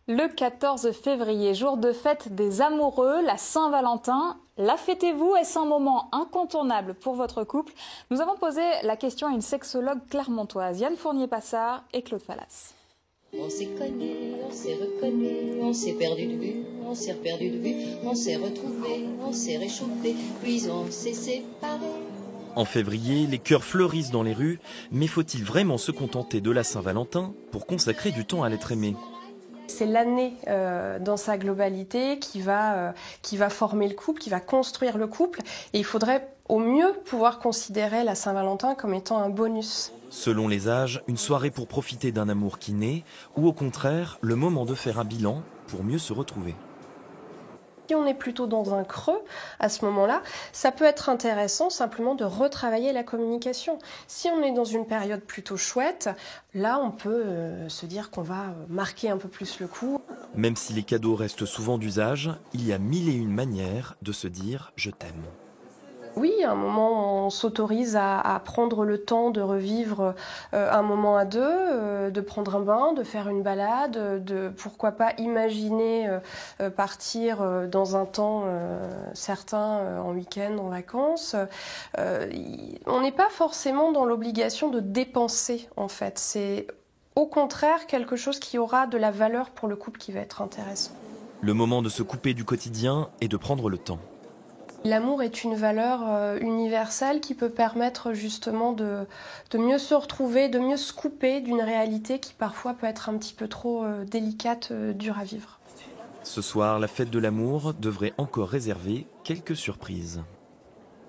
Le 14 février, jour de fête des amoureux, la Saint-Valentin. La fêtez-vous? Est-ce un moment incontournable pour votre couple? Nous avons posé la question à une sexologue clermontoise, Yann Fournier-Passard et Claude Fallas. On s'est connus, on s'est reconnus, on s'est perdu de vue, on s'est reperdu de vue, on s'est retrouvés, on s'est réchauffés, puis on s'est séparés. En février, les cœurs fleurissent dans les rues, mais faut-il vraiment se contenter de la Saint-Valentin pour consacrer du temps à l'être aimé ? C'est l'année dans sa globalité qui va former le couple, qui va construire le couple. Et il faudrait au mieux pouvoir considérer la Saint-Valentin comme étant un bonus. Selon les âges, une soirée pour profiter d'un amour qui naît, ou au contraire, le moment de faire un bilan pour mieux se retrouver. Si on est plutôt dans un creux, à ce moment-là, ça peut être intéressant simplement de retravailler la communication. Si on est dans une période plutôt chouette, là on peut se dire qu'on va marquer un peu plus le coup. Même si les cadeaux restent souvent d'usage, il y a mille et une manières de se dire « je t'aime ». Oui, à un moment, on s'autorise à prendre le temps de revivre un moment à deux, de prendre un bain, de faire une balade, de pourquoi pas imaginer partir dans un temps certain en week-end, en vacances. On n'est pas forcément dans l'obligation de dépenser, en fait. C'est au contraire quelque chose qui aura de la valeur pour le couple qui va être intéressant. Le moment de se couper du quotidien et de prendre le temps. L'amour est une valeur universelle qui peut permettre justement de mieux se retrouver, de mieux se couper d'une réalité qui parfois peut être un petit peu trop délicate, dure à vivre. Ce soir, la fête de l'amour devrait encore réserver quelques surprises.